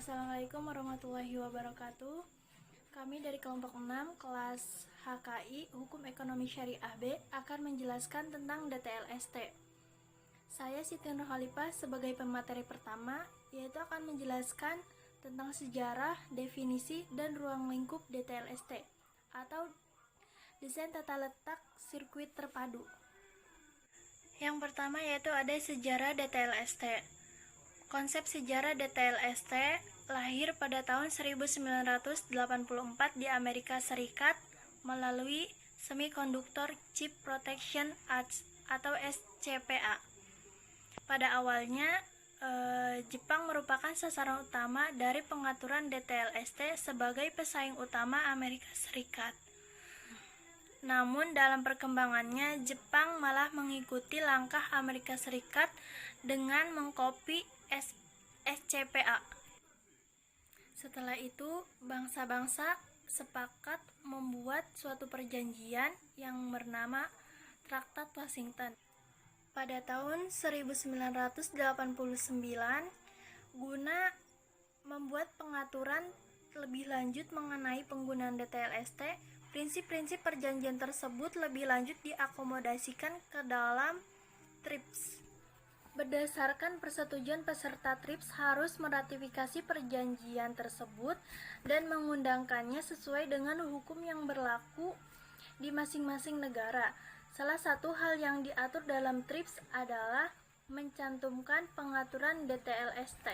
Assalamualaikum warahmatullahi wabarakatuh. Kami dari kelompok 6 kelas HKI Hukum Ekonomi Syariah B akan menjelaskan tentang DTLST. Saya Siti Nurhalifah sebagai pemateri pertama, yaitu akan menjelaskan tentang sejarah, definisi, dan ruang lingkup DTLST atau desain tata letak sirkuit terpadu. Yang pertama yaitu ada sejarah DTLST. Konsep sejarah DTLST lahir pada tahun 1984 di Amerika Serikat melalui Semiconductor Chip Protection Act atau SCPA. Pada awalnya, Jepang merupakan sasaran utama dari pengaturan DTLST sebagai pesaing utama Amerika Serikat. Namun dalam perkembangannya, Jepang malah mengikuti langkah Amerika Serikat dengan mengkopi SCPA. Setelah itu, bangsa-bangsa sepakat membuat suatu perjanjian yang bernama Traktat Washington. Pada tahun 1989, guna membuat pengaturan lebih lanjut mengenai penggunaan DTLST, prinsip-prinsip perjanjian tersebut lebih lanjut diakomodasikan ke dalam TRIPS. Berdasarkan persetujuan peserta TRIPS harus meratifikasi perjanjian tersebut dan mengundangkannya sesuai dengan hukum yang berlaku di masing-masing negara. Salah satu hal yang diatur dalam TRIPS adalah mencantumkan pengaturan DTLST.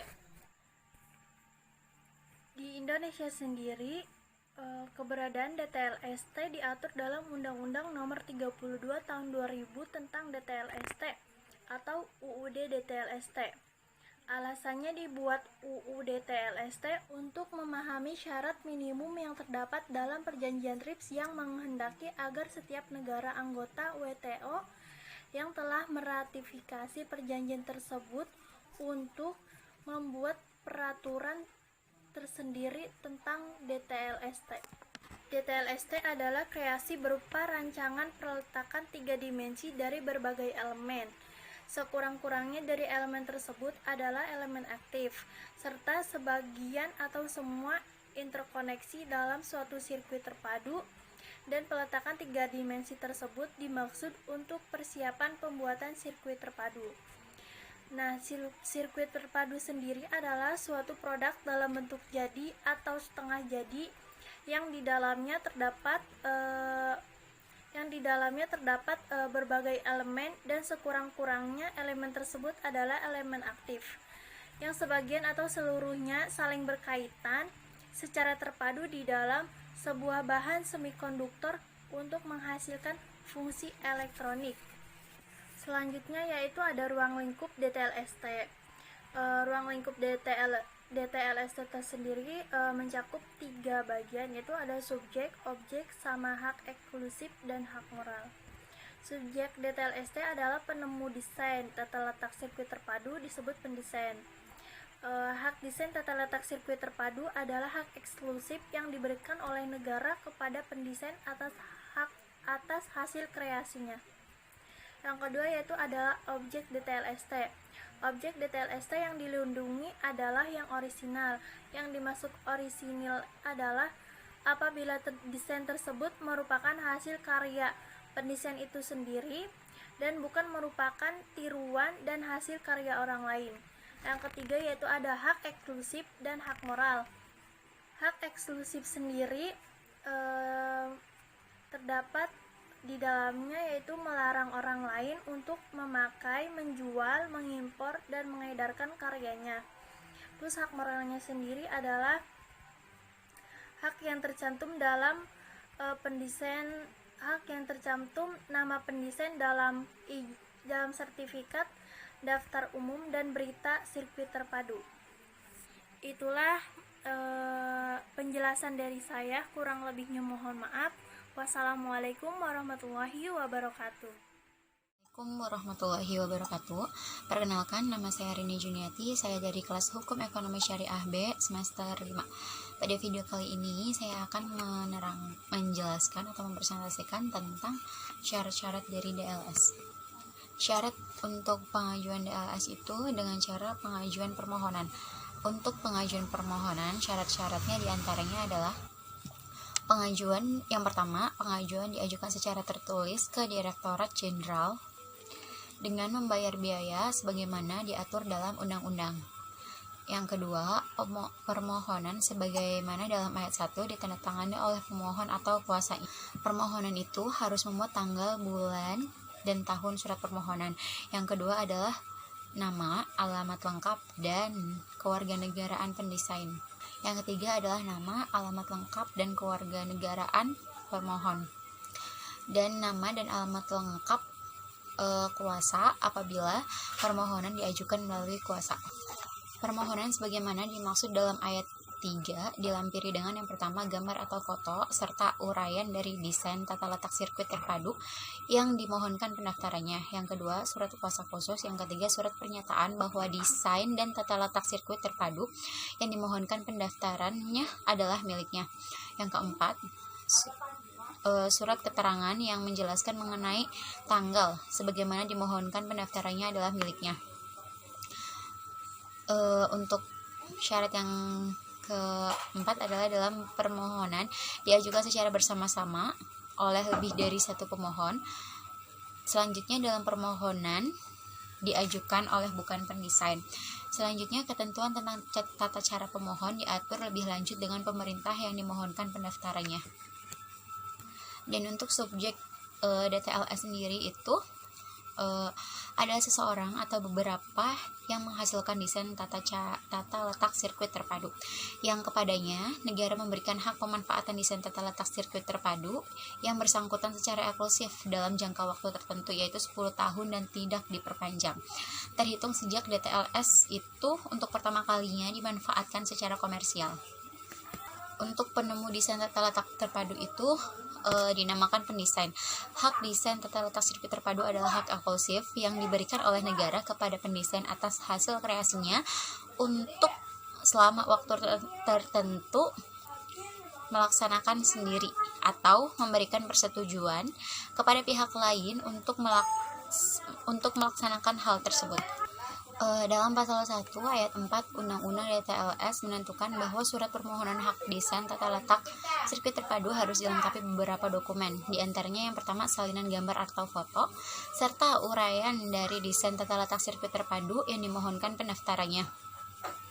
Di Indonesia sendiri, keberadaan DTLST diatur dalam Undang-Undang Nomor 32 Tahun 2000 tentang DTLST atau UUD DTLST. Alasannya dibuat UUD DTLST untuk memahami syarat minimum yang terdapat dalam perjanjian TRIPS yang menghendaki agar setiap negara anggota WTO yang telah meratifikasi perjanjian tersebut untuk membuat peraturan tersendiri tentang DTLST. DTLST adalah kreasi berupa rancangan peletakan 3 dimensi dari berbagai elemen. Sekurang-kurangnya dari elemen tersebut adalah elemen aktif, serta sebagian atau semua interkoneksi dalam suatu sirkuit terpadu, dan peletakan 3 dimensi tersebut dimaksud untuk persiapan pembuatan sirkuit terpadu. Nah, sirkuit terpadu sendiri adalah suatu produk dalam bentuk jadi atau setengah jadi yang di dalamnya terdapat berbagai elemen, dan sekurang-kurangnya elemen tersebut adalah elemen aktif yang sebagian atau seluruhnya saling berkaitan secara terpadu di dalam sebuah bahan semikonduktor untuk menghasilkan fungsi elektronik. Selanjutnya yaitu ada ruang lingkup DTLST. Ruang lingkup DTLST tersendiri mencakup 3 bagian, yaitu ada subjek, objek, sama hak eksklusif dan hak moral. Subjek DTLST adalah penemu desain tata letak sirkuit terpadu disebut pendesain. Hak desain tata letak sirkuit terpadu adalah hak eksklusif yang diberikan oleh negara kepada pendesain atas hasil kreasinya. Yang kedua yaitu adalah objek DTLST. Objek DTLST yang dilindungi adalah yang orisinal. Yang dimaksud orisinil adalah apabila desain tersebut merupakan hasil karya pendesain itu sendiri dan bukan merupakan tiruan dan hasil karya orang lain. Yang ketiga yaitu ada hak eksklusif dan hak moral. Hak eksklusif sendiri terdapat di dalamnya yaitu melarang orang lain untuk memakai, menjual, mengimpor, dan mengedarkan karyanya. Terus hak moralnya sendiri adalah hak yang tercantum dalam nama pendesain dalam sertifikat, daftar umum, dan berita sirkuit terpadu. Itulah penjelasan dari saya, kurang lebihnya mohon maaf. Wassalamualaikum warahmatullahi wabarakatuh. Assalamualaikum warahmatullahi wabarakatuh. Perkenalkan, nama saya Rini Juniati. Saya dari kelas Hukum Ekonomi Syariah B semester 5. Pada video kali ini saya akan menjelaskan atau mempresentasikan tentang syarat-syarat dari DLS. Syarat untuk pengajuan DLS itu dengan cara pengajuan permohonan. Untuk pengajuan permohonan, syarat-syaratnya diantaranya adalah yang pertama, pengajuan diajukan secara tertulis ke Direktorat Jenderal dengan membayar biaya sebagaimana diatur dalam undang-undang. Yang kedua, permohonan sebagaimana dalam ayat 1 ditandatangani oleh pemohon atau kuasa. Permohonan itu harus memuat tanggal, bulan, dan tahun surat permohonan. Yang kedua adalah nama, alamat lengkap, dan kewarganegaraan pendesain. Yang ketiga adalah nama, alamat lengkap, dan kewarganegaraan pemohon. Dan nama dan alamat lengkap kuasa apabila permohonan diajukan melalui kuasa. Permohonan sebagaimana dimaksud dalam ayat 3 dilampiri dengan yang pertama gambar atau foto serta uraian dari desain tata letak sirkuit terpadu yang dimohonkan pendaftarannya. Yang kedua, surat kuasa khusus. Yang ketiga, surat pernyataan bahwa desain dan tata letak sirkuit terpadu yang dimohonkan pendaftarannya adalah miliknya. Yang keempat, surat keterangan yang menjelaskan mengenai tanggal sebagaimana dimohonkan pendaftarannya adalah miliknya. Untuk syarat yang keempat adalah dalam permohonan diajukan secara bersama-sama oleh lebih dari satu pemohon. Selanjutnya, dalam permohonan diajukan oleh bukan pendesain. Selanjutnya, ketentuan tentang tata cara pemohon diatur lebih lanjut dengan pemerintah yang dimohonkan pendaftarannya. Dan untuk subjek DTLS sendiri itu ada seseorang atau beberapa yang menghasilkan desain tata letak sirkuit terpadu yang kepadanya negara memberikan hak pemanfaatan desain tata letak sirkuit terpadu yang bersangkutan secara eksklusif dalam jangka waktu tertentu, yaitu 10 tahun dan tidak diperpanjang, terhitung sejak DTLS itu untuk pertama kalinya dimanfaatkan secara komersial. Untuk penemu desain tata letak terpadu itu dinamakan pendesain. Hak desain tata letak sirkuit terpadu adalah hak eksklusif yang diberikan oleh negara kepada pendesain atas hasil kreasinya untuk selama waktu tertentu melaksanakan sendiri atau memberikan persetujuan kepada pihak lain untuk melaksanakan hal tersebut. Dalam pasal 1 ayat 4 Undang-Undang DTLS menentukan bahwa surat permohonan hak desain tata letak sirkuit terpadu harus dilengkapi beberapa dokumen. Di antaranya yang pertama, salinan gambar atau foto serta uraian dari desain tata letak sirkuit terpadu yang dimohonkan pendaftarannya.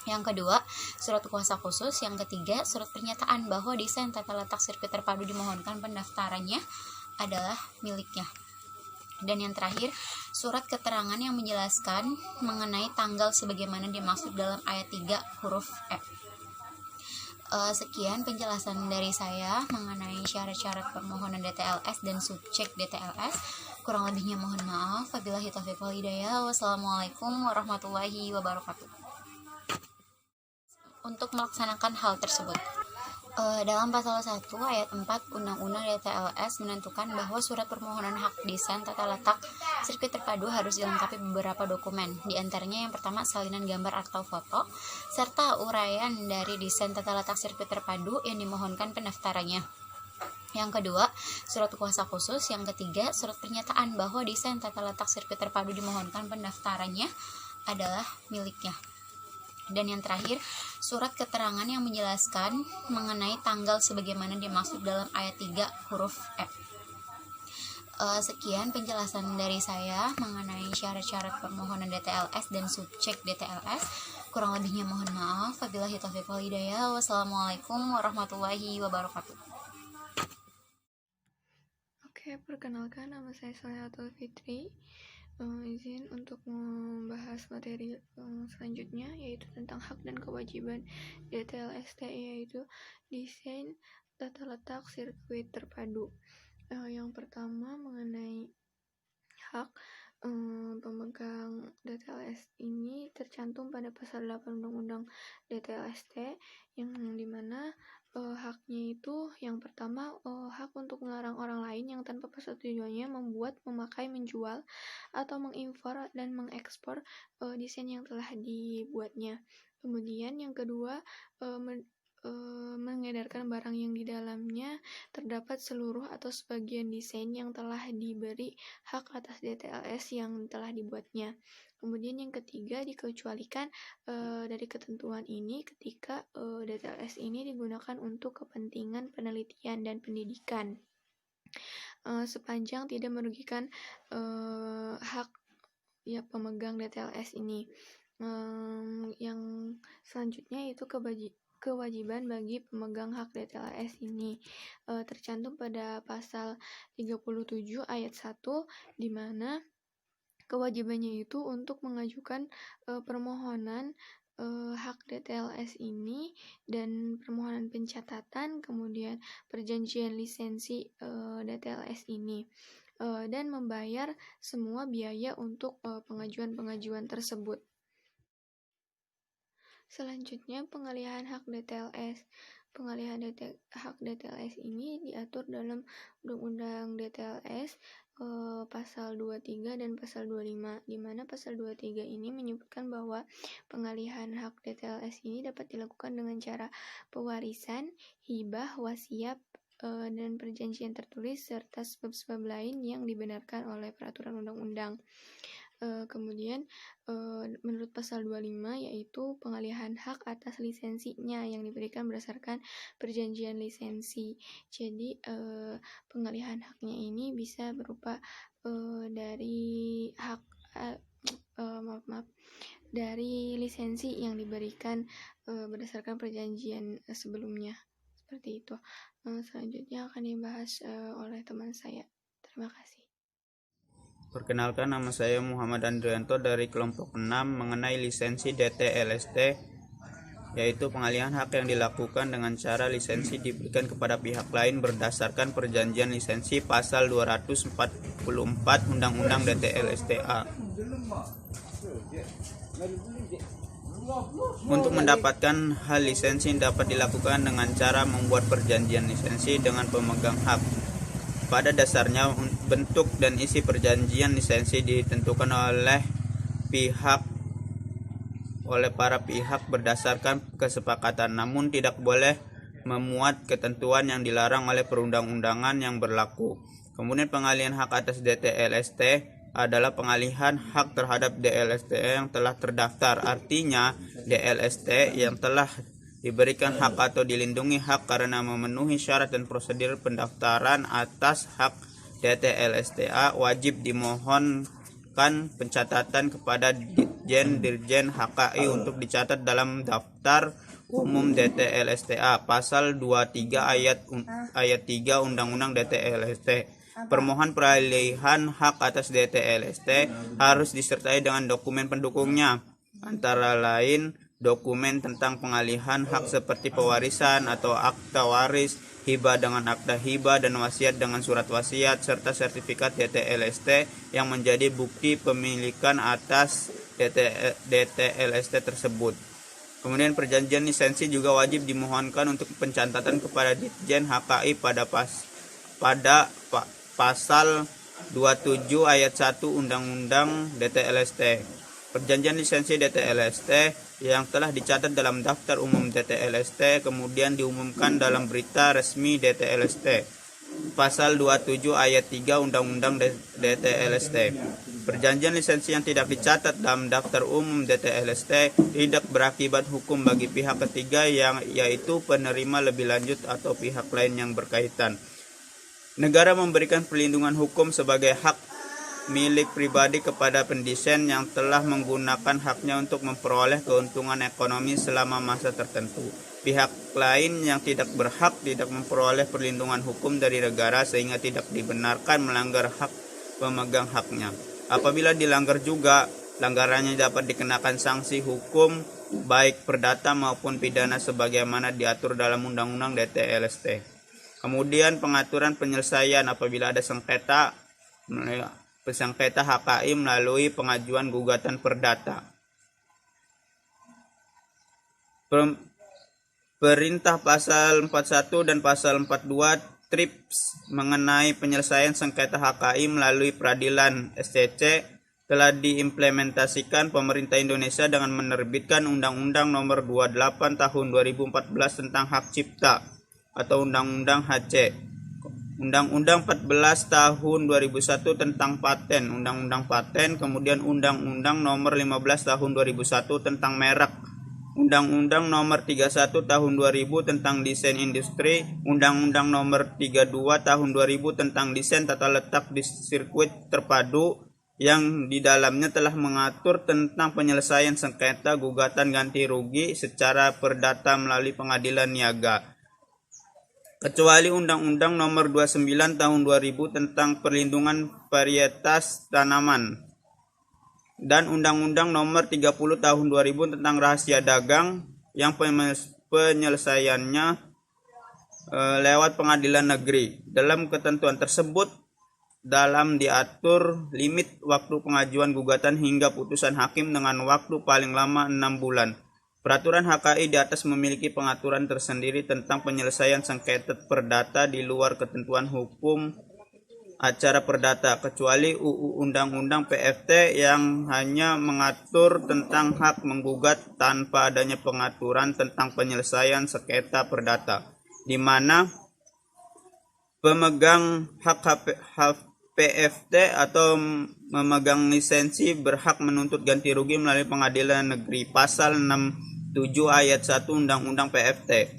Yang kedua, surat kuasa khusus. Yang ketiga, surat pernyataan bahwa desain tata letak sirkuit terpadu dimohonkan pendaftarannya adalah miliknya. Dan yang terakhir, surat keterangan yang menjelaskan mengenai tanggal sebagaimana dimaksud dalam ayat 3 huruf E. Sekian penjelasan dari saya mengenai syarat-syarat permohonan DTLS dan subjek DTLS. Kurang lebihnya mohon maaf. Wabillahi taufiq wal hidayah. Wassalamualaikum warahmatullahi wabarakatuh. Untuk melaksanakan hal tersebut, dalam pasal 1 ayat 4 Undang-Undang DTLS menentukan bahwa surat permohonan hak desain tata letak sirkuit terpadu harus dilengkapi beberapa dokumen. Di antaranya yang pertama, salinan gambar atau foto serta uraian dari desain tata letak sirkuit terpadu yang dimohonkan pendaftarannya. Yang kedua, surat kuasa khusus. Yang ketiga, surat pernyataan bahwa desain tata letak sirkuit terpadu dimohonkan pendaftarannya adalah miliknya. Dan yang terakhir, surat keterangan yang menjelaskan mengenai tanggal sebagaimana dimaksud dalam ayat 3 huruf E. Sekian penjelasan dari saya mengenai syarat-syarat permohonan DTLS dan subjek DTLS. Kurang lebihnya mohon maaf. Wabillahi taufiq wal hidayah. Wassalamualaikum warahmatullahi wabarakatuh. Oke, perkenalkan, nama saya Solehatul Fitri. Izin untuk membahas materi selanjutnya, yaitu tentang hak dan kewajiban DTLST, yaitu desain tata letak sirkuit terpadu. Yang pertama, mengenai hak pemegang DTLS ini tercantum pada pasal 8 Undang-Undang DTLST, yang dimana haknya itu yang pertama, hak untuk melarang orang lain yang tanpa persetujuannya membuat, memakai, menjual, atau mengimpor dan mengekspor desain yang telah dibuatnya. Kemudian yang kedua, mengedarkan barang yang di dalamnya terdapat seluruh atau sebagian desain yang telah diberi hak atas DTLS yang telah dibuatnya. Kemudian yang ketiga, dikecualikan dari ketentuan ini ketika DTLS ini digunakan untuk kepentingan penelitian dan pendidikan, sepanjang tidak merugikan hak pemegang DTLS ini. Yang selanjutnya itu kewajiban bagi pemegang hak DTLS ini tercantum pada pasal 37 ayat 1, di mana kewajibannya itu untuk mengajukan permohonan hak DTLS ini dan permohonan pencatatan, kemudian perjanjian lisensi DTLS ini, dan membayar semua biaya untuk pengajuan tersebut. Selanjutnya, pengalihan hak DTLS. Pengalihan hak DTLS ini diatur dalam Undang-Undang DTLS pasal 23 dan pasal 25, di mana pasal 23 ini menyebutkan bahwa pengalihan hak DTLS ini dapat dilakukan dengan cara pewarisan, hibah, wasiat, dan perjanjian tertulis serta sebab-sebab lain yang dibenarkan oleh peraturan undang-undang. Kemudian menurut pasal 25 yaitu pengalihan hak atas lisensinya yang diberikan berdasarkan perjanjian lisensi. Jadi pengalihan haknya ini bisa berupa dari hak dari lisensi yang diberikan berdasarkan perjanjian sebelumnya. Seperti itu. Selanjutnya akan dibahas oleh teman saya. Terima kasih. Perkenalkan, nama saya Muhammad Andrianto dari kelompok 6 mengenai lisensi DTLST, yaitu pengalihan hak yang dilakukan dengan cara lisensi diberikan kepada pihak lain berdasarkan perjanjian lisensi pasal 244 Undang-Undang DTLSTA. Untuk mendapatkan hal lisensi dapat dilakukan dengan cara membuat perjanjian lisensi dengan pemegang hak. Pada dasarnya, bentuk dan isi perjanjian lisensi ditentukan oleh para pihak berdasarkan kesepakatan, namun tidak boleh memuat ketentuan yang dilarang oleh perundang-undangan yang berlaku. Kemudian pengalihan hak atas DTLST adalah pengalihan hak terhadap DLST yang telah terdaftar. Artinya, DLST yang telah diberikan hak atau dilindungi hak karena memenuhi syarat dan prosedur pendaftaran atas hak DTLSTA wajib dimohonkan pencatatan kepada Dirjen HKI untuk dicatat dalam daftar umum DTLSTA pasal 23 ayat 3 Undang-Undang DTLST. Permohonan peralihan hak atas DTLST harus disertai dengan dokumen pendukungnya, antara lain dokumen tentang pengalihan hak seperti pewarisan atau akta waris, hibah dengan akta hibah dan wasiat dengan surat wasiat, serta sertifikat DTLST yang menjadi bukti pemilikan atas DTLST tersebut. Kemudian perjanjian lisensi juga wajib dimohonkan untuk pencatatan kepada Ditjen HKI pada pasal 27 ayat 1 Undang-Undang DTLST. Perjanjian lisensi DTLST yang telah dicatat dalam daftar umum DTLST kemudian diumumkan dalam berita resmi DTLST. Pasal 27 ayat 3 Undang-Undang DTLST. Perjanjian lisensi yang tidak dicatat dalam daftar umum DTLST tidak berakibat hukum bagi pihak ketiga yaitu penerima lebih lanjut atau pihak lain yang berkaitan. Negara memberikan perlindungan hukum sebagai hak milik pribadi kepada pendesain yang telah menggunakan haknya untuk memperoleh keuntungan ekonomi selama masa tertentu. Pihak lain yang tidak berhak tidak memperoleh perlindungan hukum dari negara sehingga tidak dibenarkan melanggar hak pemegang haknya. Apabila dilanggar juga, pelanggarannya dapat dikenakan sanksi hukum baik perdata maupun pidana sebagaimana diatur dalam Undang-Undang DTLST. Kemudian pengaturan penyelesaian apabila ada sengketa HKI melalui pengajuan gugatan perdata. Perintah pasal 41 dan pasal 42 TRIPS mengenai penyelesaian sengketa HKI melalui peradilan SCC telah diimplementasikan pemerintah Indonesia dengan menerbitkan Undang-Undang Nomor 28 Tahun 2014 tentang Hak Cipta atau Undang-Undang HC, Undang-Undang 14 Tahun 2001 tentang Paten, Undang-Undang Paten, kemudian Undang-Undang Nomor 15 Tahun 2001 tentang Merek, Undang-Undang Nomor 31 Tahun 2000 tentang Desain Industri, Undang-Undang Nomor 32 Tahun 2000 tentang Desain Tata Letak di Sirkuit Terpadu, yang di dalamnya telah mengatur tentang penyelesaian sengketa gugatan ganti rugi secara perdata melalui pengadilan niaga, kecuali Undang-Undang Nomor 29 Tahun 2000 tentang perlindungan varietas tanaman dan Undang-Undang Nomor 30 Tahun 2000 tentang rahasia dagang yang penyelesaiannya lewat pengadilan negeri. Dalam ketentuan tersebut dalam diatur limit waktu pengajuan gugatan hingga putusan hakim dengan waktu paling lama 6 bulan. Peraturan HKI di atas memiliki pengaturan tersendiri tentang penyelesaian sengketa perdata di luar ketentuan hukum acara perdata, kecuali UU Undang-Undang PFT yang hanya mengatur tentang hak menggugat tanpa adanya pengaturan tentang penyelesaian sengketa perdata, di mana pemegang hak PFT atau memegang lisensi berhak menuntut ganti rugi melalui pengadilan negeri, pasal 67 ayat 1 Undang-Undang PFT.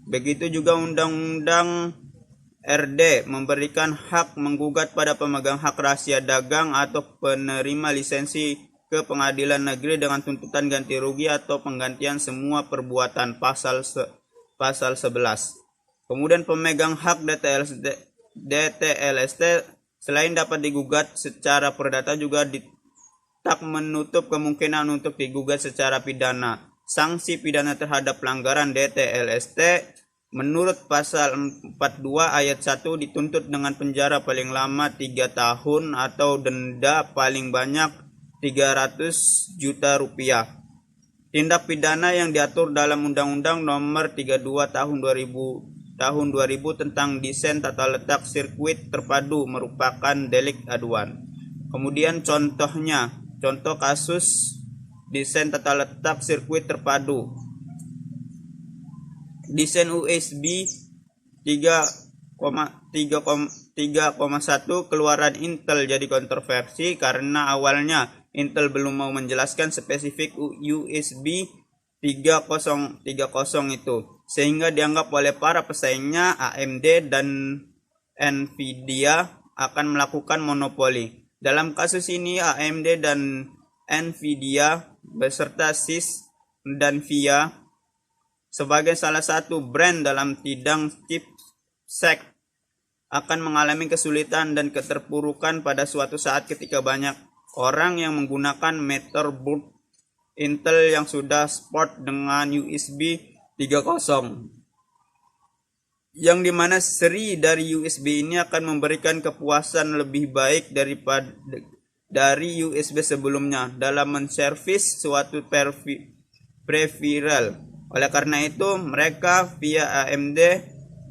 Begitu juga Undang-Undang RD memberikan hak menggugat pada pemegang hak rahasia dagang atau penerima lisensi ke pengadilan negeri dengan tuntutan ganti rugi atau penggantian semua perbuatan, pasal 11. Kemudian pemegang hak DTLST selain dapat digugat secara perdata juga tak menutup kemungkinan untuk digugat secara pidana. Sanksi pidana terhadap pelanggaran DTLST menurut pasal 42 ayat 1 dituntut dengan penjara paling lama 3 tahun atau denda paling banyak 300 juta rupiah. Tindak pidana yang diatur dalam Undang-Undang Nomor 32 Tahun 2000 tentang Desain Tata Letak Sirkuit Terpadu merupakan delik aduan. Kemudian contoh kasus desain tata letak sirkuit terpadu. Desain USB 3,1 keluaran Intel jadi kontroversi karena awalnya Intel belum mau menjelaskan spesifik USB 3030 itu, sehingga dianggap oleh para pesaingnya AMD dan Nvidia akan melakukan monopoli. Dalam kasus ini AMD dan Nvidia beserta SIS dan VIA sebagai salah satu brand dalam bidang chipset akan mengalami kesulitan dan keterpurukan pada suatu saat ketika banyak orang yang menggunakan motherboard Intel yang sudah support dengan USB 3.0, yang dimana seri dari USB ini akan memberikan kepuasan lebih baik daripada dari USB sebelumnya dalam menservis suatu peripheral. Oleh karena itu, mereka via AMD,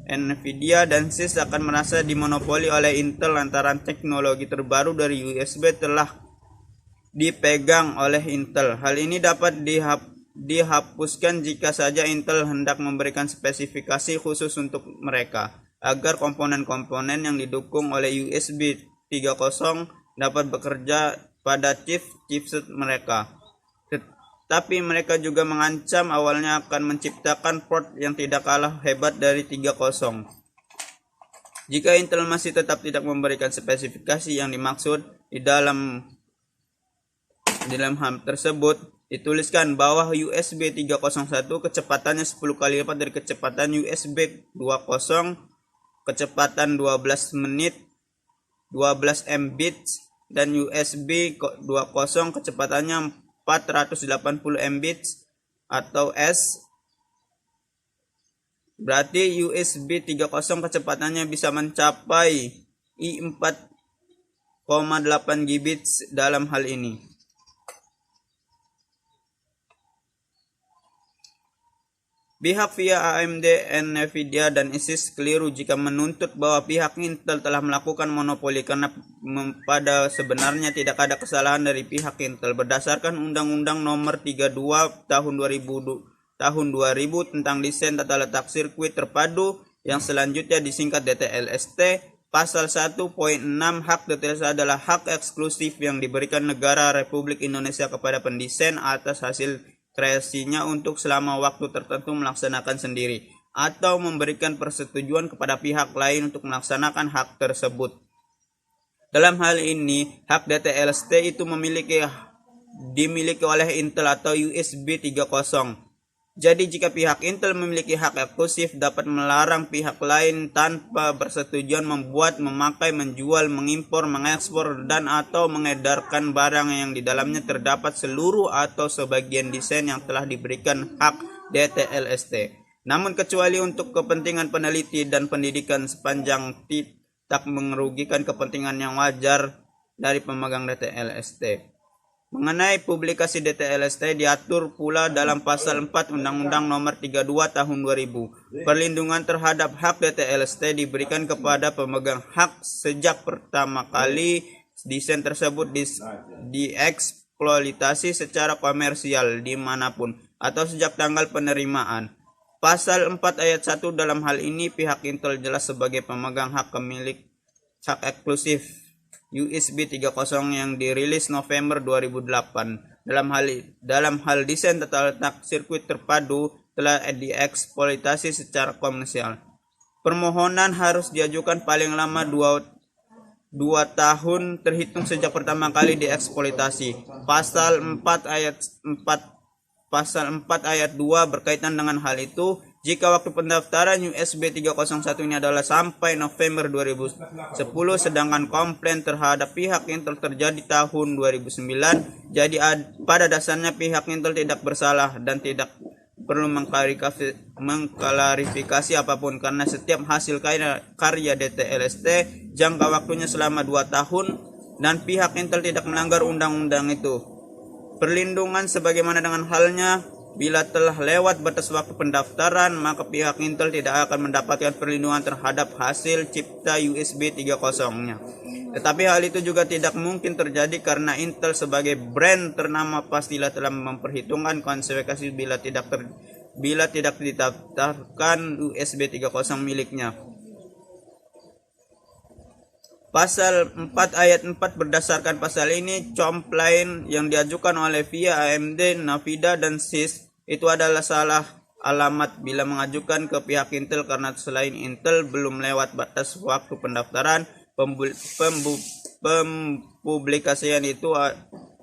Nvidia, dan SIS akan merasa dimonopoli oleh Intel lantaran teknologi terbaru dari USB telah dipegang oleh Intel. Hal ini dapat dihapuskan jika saja Intel hendak memberikan spesifikasi khusus untuk mereka, agar komponen-komponen yang didukung oleh USB 3.0 dapat bekerja pada chipset mereka. Tapi mereka juga mengancam awalnya akan menciptakan port yang tidak kalah hebat dari 3.0. Jika Intel masih tetap tidak memberikan spesifikasi yang dimaksud di dalam hal tersebut, dituliskan bahwa USB 3.1 kecepatannya 10 kali lipat dari kecepatan USB 2.0, kecepatan 12 menit, 12 Mbits, dan USB 2.0 kecepatannya 480 Mbits atau S. Berarti USB 3.0 kecepatannya bisa mencapai i4,8 Gbps dalam hal ini. Pihak via AMD, Nvidia, dan Asus keliru jika menuntut bahwa pihak Intel telah melakukan monopoli karena pada sebenarnya tidak ada kesalahan dari pihak Intel. Berdasarkan Undang-Undang Nomor 32 Tahun 2000 tentang desain tata letak sirkuit terpadu yang selanjutnya disingkat DTLST, Pasal 1.6 hak DTLST adalah hak eksklusif yang diberikan negara Republik Indonesia kepada pendesain atas hasil kreasinya untuk selama waktu tertentu melaksanakan sendiri atau memberikan persetujuan kepada pihak lain untuk melaksanakan hak tersebut. Dalam hal ini, hak DTLST itu dimiliki oleh Intel atau USB 3.0. Jadi jika pihak Intel memiliki hak eksklusif dapat melarang pihak lain tanpa persetujuan membuat, memakai, menjual, mengimpor, mengekspor, dan atau mengedarkan barang yang di dalamnya terdapat seluruh atau sebagian desain yang telah diberikan hak DTLST. Namun kecuali untuk kepentingan peneliti dan pendidikan sepanjang tidak merugikan kepentingan yang wajar dari pemegang DTLST. Mengenai publikasi DTLST diatur pula dalam Pasal 4 Undang-Undang Nomor 32 Tahun 2000. Perlindungan terhadap hak DTLST diberikan kepada pemegang hak sejak pertama kali desain tersebut dieksploitasi secara komersial dimanapun atau sejak tanggal penerimaan. Pasal 4 ayat 1 dalam hal ini pihak Intel jelas sebagai pemegang hak hak eksklusif USB 3.0 yang dirilis November 2008. Dalam hal desain tata letak sirkuit terpadu telah dieksploitasi secara komersial. Permohonan harus diajukan paling lama 2 tahun terhitung sejak pertama kali dieksploitasi. Pasal 4 ayat 2 berkaitan dengan hal itu. Jika waktu pendaftaran USB 3.1 ini adalah sampai November 2010, sedangkan komplain terhadap pihak Intel terjadi tahun 2009, jadi pada dasarnya pihak Intel tidak bersalah dan tidak perlu mengklarifikasi apapun karena setiap hasil karya DTLST jangka waktunya selama 2 tahun dan pihak Intel tidak melanggar undang-undang itu. Perlindungan sebagaimana dengan halnya bila telah lewat batas waktu pendaftaran, maka pihak Intel tidak akan mendapatkan perlindungan terhadap hasil cipta USB 3.0-nya. Tetapi hal itu juga tidak mungkin terjadi karena Intel sebagai brand ternama pastilah telah memperhitungkan konsekuensi bila tidak didaftarkan USB 3.0 miliknya. Pasal 4 ayat 4 berdasarkan pasal ini, komplain yang diajukan oleh via AMD, Nvidia, dan Asus itu adalah salah alamat bila mengajukan ke pihak Intel karena selain Intel belum lewat batas waktu pendaftaran, pempublikasian itu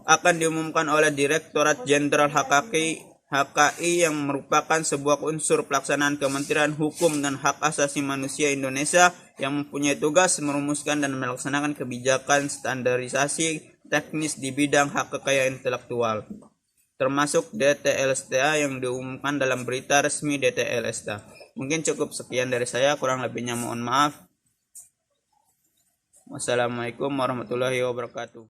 akan diumumkan oleh Direktorat Jenderal HKI yang merupakan sebuah unsur pelaksanaan Kementerian Hukum dan Hak Asasi Manusia Indonesia yang mempunyai tugas merumuskan dan melaksanakan kebijakan standarisasi teknis di bidang hak kekayaan intelektual, termasuk DTLSTA yang diumumkan dalam berita resmi DTLSTA. Mungkin cukup sekian dari saya, kurang lebihnya mohon maaf. Wassalamualaikum warahmatullahi wabarakatuh.